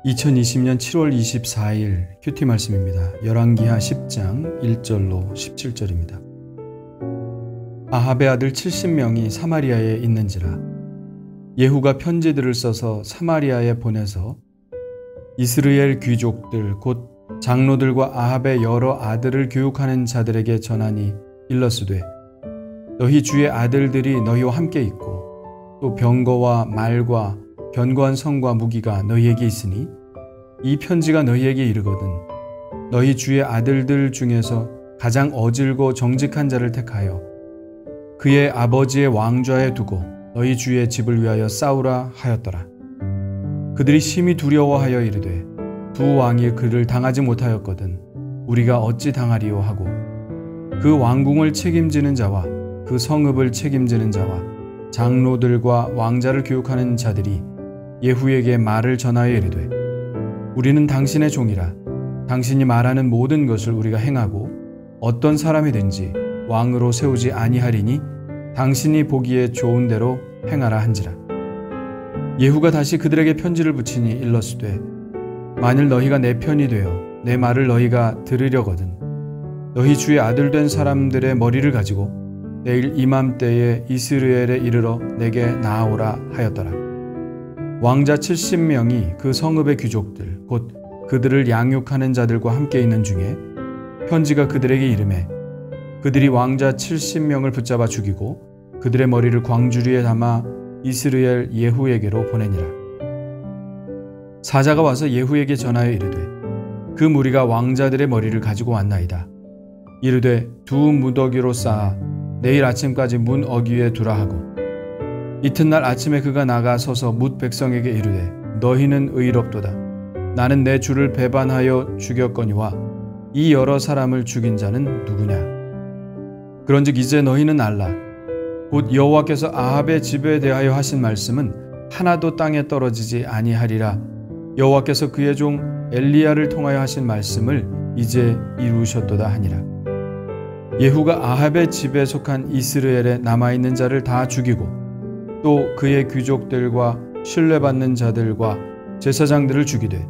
2020년 7월 24일 큐티 말씀입니다. 열왕기하 10장 1절로 17절입니다. 아합의 아들 70명이 사마리아에 있는지라 예후가 편지들을 써서 사마리아에 보내서 이스라엘 귀족들 곧 장로들과 아합의 여러 아들을 교육하는 자들에게 전하니 일러스되 너희 주의 아들들이 너희와 함께 있고 또 병거와 말과 견고한 성과 무기가 너희에게 있으니 이 편지가 너희에게 이르거든 너희 주의 아들들 중에서 가장 어질고 정직한 자를 택하여 그의 아버지의 왕좌에 두고 너희 주의 집을 위하여 싸우라 하였더라. 그들이 심히 두려워하여 이르되 두 왕이 그를 당하지 못하였거든 우리가 어찌 당하리요 하고 그 왕궁을 책임지는 자와 그 성읍을 책임지는 자와 장로들과 왕자를 교육하는 자들이 예후에게 말을 전하여 이르되 우리는 당신의 종이라 당신이 말하는 모든 것을 우리가 행하고 어떤 사람이든지 왕으로 세우지 아니하리니 당신이 보기에 좋은 대로 행하라 한지라. 예후가 다시 그들에게 편지를 붙이니 일러스되 만일 너희가 내 편이 되어 내 말을 너희가 들으려거든 너희 주의 아들 된 사람들의 머리를 가지고 내일 이맘때에 이스라엘에 이르러 내게 나아오라 하였더라. 왕자 70명이 그 성읍의 귀족들 곧 그들을 양육하는 자들과 함께 있는 중에 편지가 그들에게 이르매 그들이 왕자 70명을 붙잡아 죽이고 그들의 머리를 광주리에 담아 이스라엘 예후에게로 보내니라. 사자가 와서 예후에게 전하여 이르되 그 무리가 왕자들의 머리를 가지고 왔나이다. 이르되 두 무더기로 쌓아 내일 아침까지 문 어귀에 두라 하고 이튿날 아침에 그가 나가 서서 뭇 백성에게 이르되 너희는 의롭도다. 나는 내 주를 배반하여 죽였거니와 이 여러 사람을 죽인 자는 누구냐. 그런즉 이제 너희는 알라. 곧 여호와께서 아합의 집에 대하여 하신 말씀은 하나도 땅에 떨어지지 아니하리라. 여호와께서 그의 종 엘리야를 통하여 하신 말씀을 이제 이루셨도다 하니라. 예후가 아합의 집에 속한 이스라엘에 남아있는 자를 다 죽이고 또 그의 귀족들과 신뢰받는 자들과 제사장들을 죽이되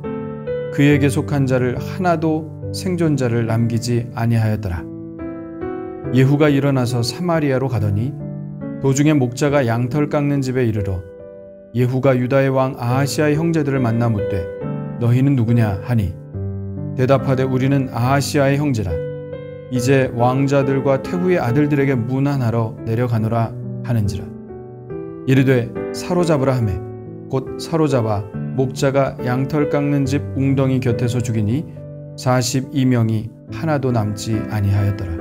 그에게 속한 자를 하나도 생존자를 남기지 아니하였더라. 예후가 일어나서 사마리아로 가더니 도중에 목자가 양털 깎는 집에 이르러 예후가 유다의 왕 아하시아의 형제들을 만나 묻되 너희는 누구냐 하니 대답하되 우리는 아하시아의 형제라. 이제 왕자들과 태후의 아들들에게 문안하러 내려가노라 하는지라. 이르되 사로잡으라 하매 곧 사로잡아 목자가 양털 깎는 집 웅덩이 곁에서 죽이니 42명이 하나도 남지 아니하였더라.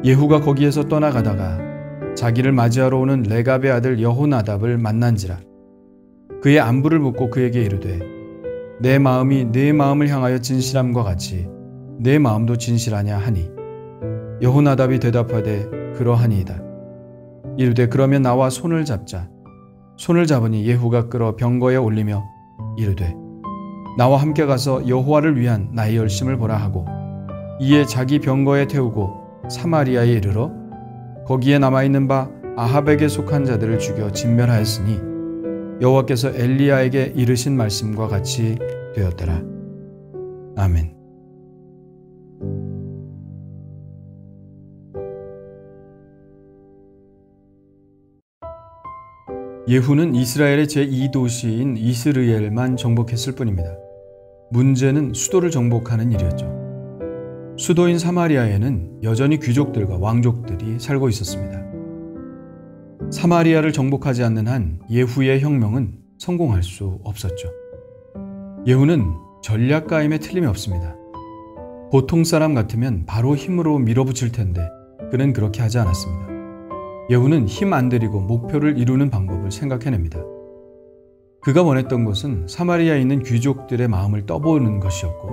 예후가 거기에서 떠나가다가 자기를 맞이하러 오는 레갑의 아들 여호나답을 만난지라. 그의 안부를 묻고 그에게 이르되 내 마음이 네 마음을 향하여 진실함과 같이 내 마음도 진실하냐 하니 여호나답이 대답하되 그러하니이다. 이르되 그러면 나와 손을 잡자. 손을 잡으니 예후가 끌어 병거에 올리며 이르되 나와 함께 가서 여호와를 위한 나의 열심을 보라 하고 이에 자기 병거에 태우고 사마리아에 이르러 거기에 남아있는 바 아합에게 속한 자들을 죽여 진멸하였으니 여호와께서 엘리야에게 이르신 말씀과 같이 되었더라. 아멘. 예후는 이스라엘의 제2도시인 이스라엘만 정복했을 뿐입니다. 문제는 수도를 정복하는 일이었죠. 수도인 사마리아에는 여전히 귀족들과 왕족들이 살고 있었습니다. 사마리아를 정복하지 않는 한 예후의 혁명은 성공할 수 없었죠. 예후는 전략가임에 틀림이 없습니다. 보통 사람 같으면 바로 힘으로 밀어붙일 텐데 그는 그렇게 하지 않았습니다. 예후는 힘 안 들이고 목표를 이루는 방법을 생각해냅니다. 그가 원했던 것은 사마리아에 있는 귀족들의 마음을 떠보는 것이었고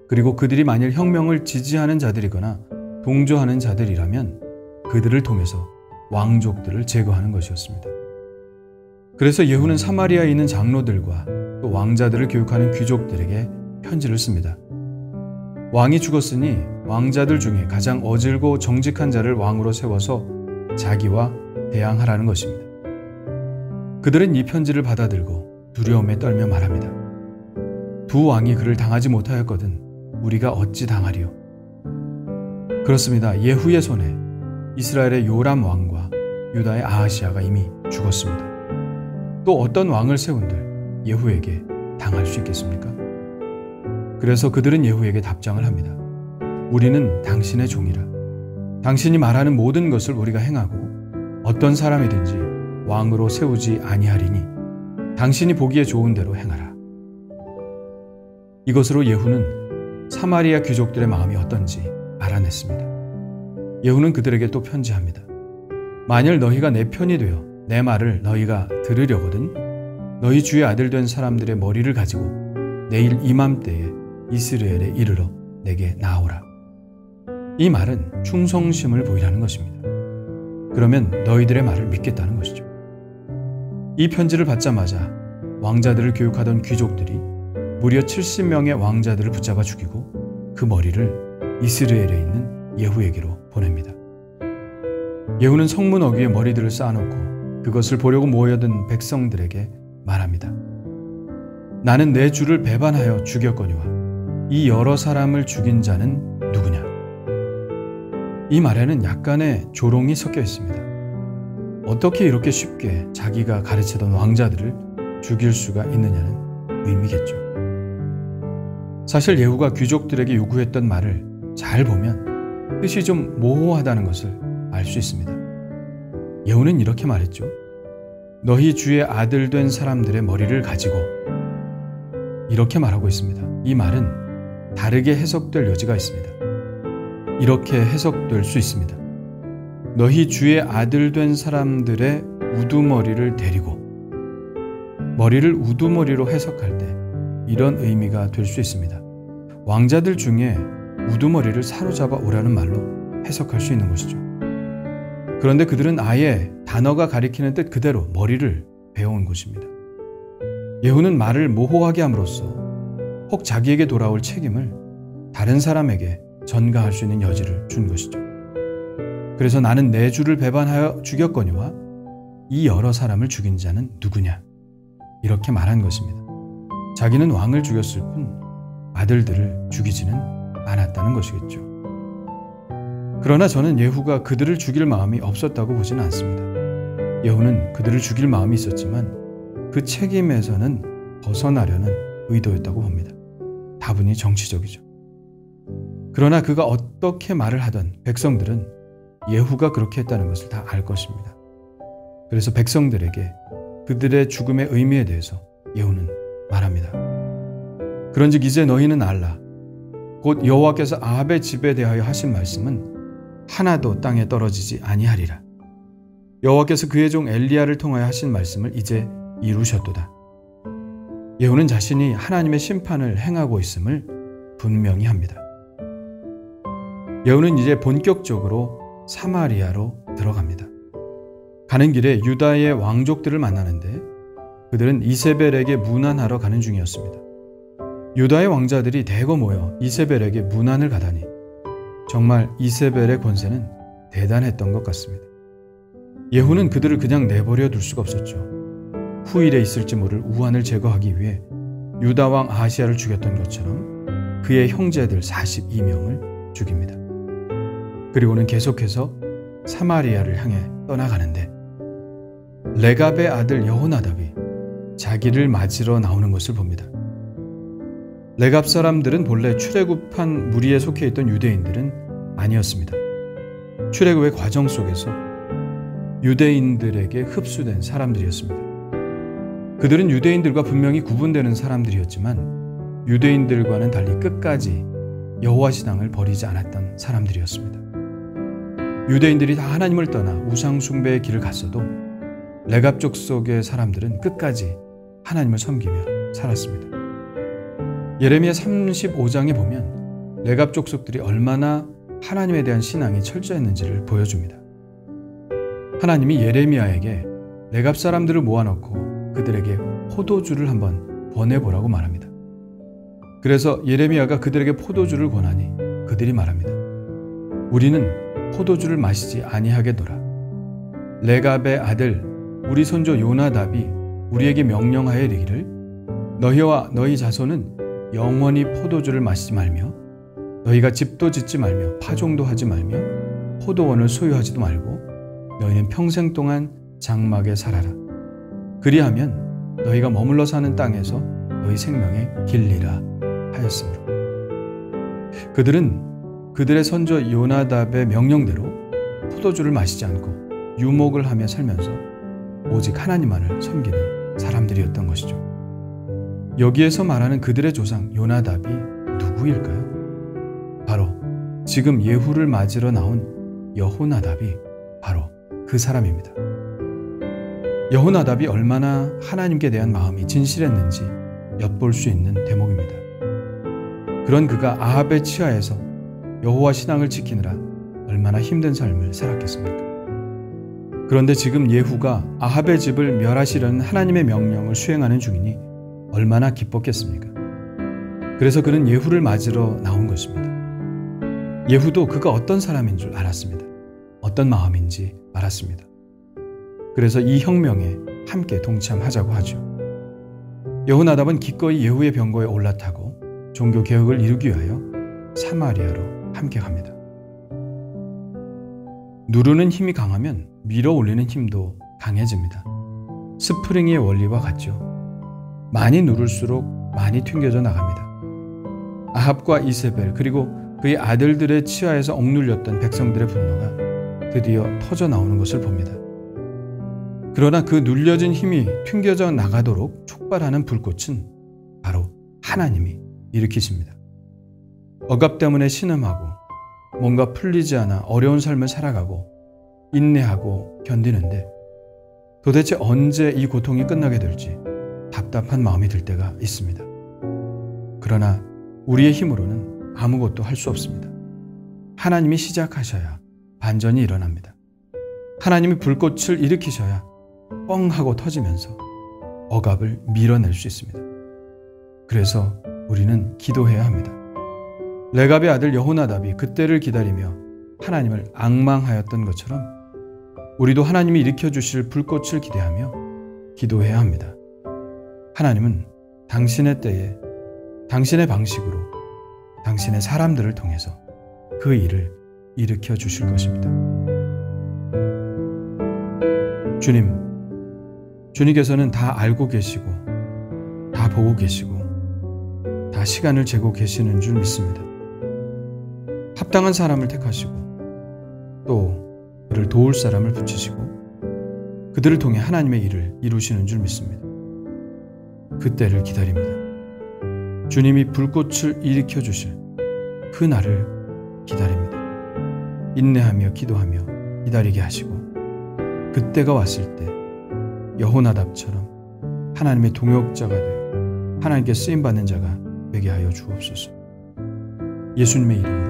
그리고 그들이 만일 혁명을 지지하는 자들이거나 동조하는 자들이라면 그들을 통해서 왕족들을 제거하는 것이었습니다. 그래서 예후는 사마리아에 있는 장로들과 또 왕자들을 교육하는 귀족들에게 편지를 씁니다. 왕이 죽었으니 왕자들 중에 가장 어질고 정직한 자를 왕으로 세워서 자기와 대항하라는 것입니다. 그들은 이 편지를 받아들고 두려움에 떨며 말합니다. 두 왕이 그를 당하지 못하였거든 우리가 어찌 당하리요. 그렇습니다. 예후의 손에 이스라엘의 요람 왕과 유다의 아하시아가 이미 죽었습니다. 또 어떤 왕을 세운들 예후에게 당할 수 있겠습니까? 그래서 그들은 예후에게 답장을 합니다. 우리는 당신의 종이라. 당신이 말하는 모든 것을 우리가 행하고 어떤 사람이든지 왕으로 세우지 아니하리니 당신이 보기에 좋은 대로 행하라. 이것으로 예후는 사마리아 귀족들의 마음이 어떤지 알아냈습니다. 예후는 그들에게 또 편지합니다. 만일 너희가 내 편이 되어 내 말을 너희가 들으려거든 너희 주의 아들 된 사람들의 머리를 가지고 내일 이맘때에 이스라엘에 이르러 내게 나오라. 이 말은 충성심을 보이라는 것입니다. 그러면 너희들의 말을 믿겠다는 것이죠. 이 편지를 받자마자 왕자들을 교육하던 귀족들이 무려 70명의 왕자들을 붙잡아 죽이고 그 머리를 이스라엘에 있는 예후에게로 보냅니다. 예후는 성문 어귀에 머리들을 쌓아놓고 그것을 보려고 모여든 백성들에게 말합니다. 나는 내 주를 배반하여 죽였거니와 이 여러 사람을 죽인 자는 누구냐? 이 말에는 약간의 조롱이 섞여 있습니다. 어떻게 이렇게 쉽게 자기가 가르치던 왕자들을 죽일 수가 있느냐는 의미겠죠. 사실 예후가 귀족들에게 요구했던 말을 잘 보면 뜻이 좀 모호하다는 것을 알 수 있습니다. 예후는 이렇게 말했죠. 너희 주의 아들 된 사람들의 머리를 가지고 이렇게 말하고 있습니다. 이 말은 다르게 해석될 여지가 있습니다. 이렇게 해석될 수 있습니다. 너희 주의 아들 된 사람들의 우두머리를 데리고 머리를 우두머리로 해석할 때 이런 의미가 될 수 있습니다. 왕자들 중에 우두머리를 사로잡아 오라는 말로 해석할 수 있는 것이죠. 그런데 그들은 아예 단어가 가리키는 뜻 그대로 머리를 배워온 것입니다. 예후는 말을 모호하게 함으로써 혹 자기에게 돌아올 책임을 다른 사람에게 전가할 수 있는 여지를 준 것이죠. 그래서 나는 내 주를 배반하여 죽였거니와 이 여러 사람을 죽인 자는 누구냐? 이렇게 말한 것입니다. 자기는 왕을 죽였을 뿐 아들들을 죽이지는 않았다는 것이겠죠. 그러나 저는 예후가 그들을 죽일 마음이 없었다고 보지는 않습니다. 예후는 그들을 죽일 마음이 있었지만 그 책임에서는 벗어나려는 의도였다고 봅니다. 다분히 정치적이죠. 그러나 그가 어떻게 말을 하던 백성들은 예후가 그렇게 했다는 것을 다 알 것입니다. 그래서 백성들에게 그들의 죽음의 의미에 대해서 예후는 말합니다. 그런즉 이제 너희는 알라. 곧 여호와께서 아합의 집에 대하여 하신 말씀은 하나도 땅에 떨어지지 아니하리라. 여호와께서 그의 종 엘리야를 통하여 하신 말씀을 이제 이루셨도다. 예후는 자신이 하나님의 심판을 행하고 있음을 분명히 합니다. 예후는 이제 본격적으로 사마리아로 들어갑니다. 가는 길에 유다의 왕족들을 만나는데 그들은 이세벨에게 문안하러 가는 중이었습니다. 유다의 왕자들이 대거 모여 이세벨에게 문안을 가다니 정말 이세벨의 권세는 대단했던 것 같습니다. 예후는 그들을 그냥 내버려 둘 수가 없었죠. 후일에 있을지 모를 우환을 제거하기 위해 유다 왕 아하시아를 죽였던 것처럼 그의 형제들 42명을 죽입니다. 그리고는 계속해서 사마리아를 향해 떠나가는데 레갑의 아들 여호나답이 자기를 맞으러 나오는 것을 봅니다. 레갑 사람들은 본래 출애굽한 무리에 속해 있던 유대인들은 아니었습니다. 출애굽의 과정 속에서 유대인들에게 흡수된 사람들이었습니다. 그들은 유대인들과 분명히 구분되는 사람들이었지만 유대인들과는 달리 끝까지 여호와 신앙을 버리지 않았던 사람들이었습니다. 유대인들이 다 하나님을 떠나 우상 숭배의 길을 갔어도 레갑 족속의 사람들은 끝까지 하나님을 섬기며 살았습니다. 예레미야 35장에 보면 레갑 족속들이 얼마나 하나님에 대한 신앙이 철저했는지를 보여줍니다. 하나님이 예레미야에게 레갑 사람들을 모아놓고 그들에게 포도주를 한번 권해보라고 말합니다. 그래서 예레미야가 그들에게 포도주를 권하니 그들이 말합니다. 우리는 포도주를 마시지 아니하겠노라. 레갑의 아들 우리 손조 요나답이 우리에게 명령하여 이르기를 너희와 너희 자손은 영원히 포도주를 마시지 말며 너희가 집도 짓지 말며 파종도 하지 말며 포도원을 소유하지도 말고 너희는 평생 동안 장막에 살아라. 그리하면 너희가 머물러 사는 땅에서 너희 생명에 길리라 하였으므로. 그들은 그들의 선조 요나답의 명령대로 포도주를 마시지 않고 유목을 하며 살면서 오직 하나님만을 섬기는 사람들이었던 것이죠. 여기에서 말하는 그들의 조상 요나답이 누구일까요? 바로 지금 예후를 맞으러 나온 여호나답이 바로 그 사람입니다. 여호나답이 얼마나 하나님께 대한 마음이 진실했는지 엿볼 수 있는 대목입니다. 그런 그가 아합의 치하에서 여호와 신앙을 지키느라 얼마나 힘든 삶을 살았겠습니까? 그런데 지금 예후가 아합의 집을 멸하시려는 하나님의 명령을 수행하는 중이니 얼마나 기뻤겠습니까? 그래서 그는 예후를 맞으러 나온 것입니다. 예후도 그가 어떤 사람인 줄 알았습니다. 어떤 마음인지 알았습니다. 그래서 이 혁명에 함께 동참하자고 하죠. 여호나답은 기꺼이 예후의 병거에 올라타고 종교 개혁을 이루기 위하여 사마리아로 함께 갑니다. 누르는 힘이 강하면 밀어 올리는 힘도 강해집니다. 스프링의 원리와 같죠. 많이 누를수록 많이 튕겨져 나갑니다. 아합과 이세벨 그리고 그의 아들들의 치하에서 억눌렸던 백성들의 분노가 드디어 터져 나오는 것을 봅니다. 그러나 그 눌려진 힘이 튕겨져 나가도록 촉발하는 불꽃은 바로 하나님이 일으키십니다. 억압 때문에 신음하고 뭔가 풀리지 않아 어려운 삶을 살아가고 인내하고 견디는데 도대체 언제 이 고통이 끝나게 될지 답답한 마음이 들 때가 있습니다. 그러나 우리의 힘으로는 아무것도 할 수 없습니다. 하나님이 시작하셔야 반전이 일어납니다. 하나님이 불꽃을 일으키셔야 뻥 하고 터지면서 억압을 밀어낼 수 있습니다. 그래서 우리는 기도해야 합니다. 레갑의 아들 여호나답이 그때를 기다리며 하나님을 앙망하였던 것처럼 우리도 하나님이 일으켜주실 불꽃을 기대하며 기도해야 합니다. 하나님은 당신의 때에 당신의 방식으로 당신의 사람들을 통해서 그 일을 일으켜 주실 것입니다. 주님께서는 다 알고 계시고 다 보고 계시고 다 시간을 재고 계시는 줄 믿습니다. 합당한 사람을 택하시고 또 그를 도울 사람을 붙이시고 그들을 통해 하나님의 일을 이루시는 줄 믿습니다. 그때를 기다립니다. 주님이 불꽃을 일으켜 주실 그 날을 기다립니다. 인내하며 기도하며 기다리게 하시고 그때가 왔을 때 여호나답처럼 하나님의 동역자가 되어 하나님께 쓰임받는 자가 되게 하여 주옵소서. 예수님의 이름으로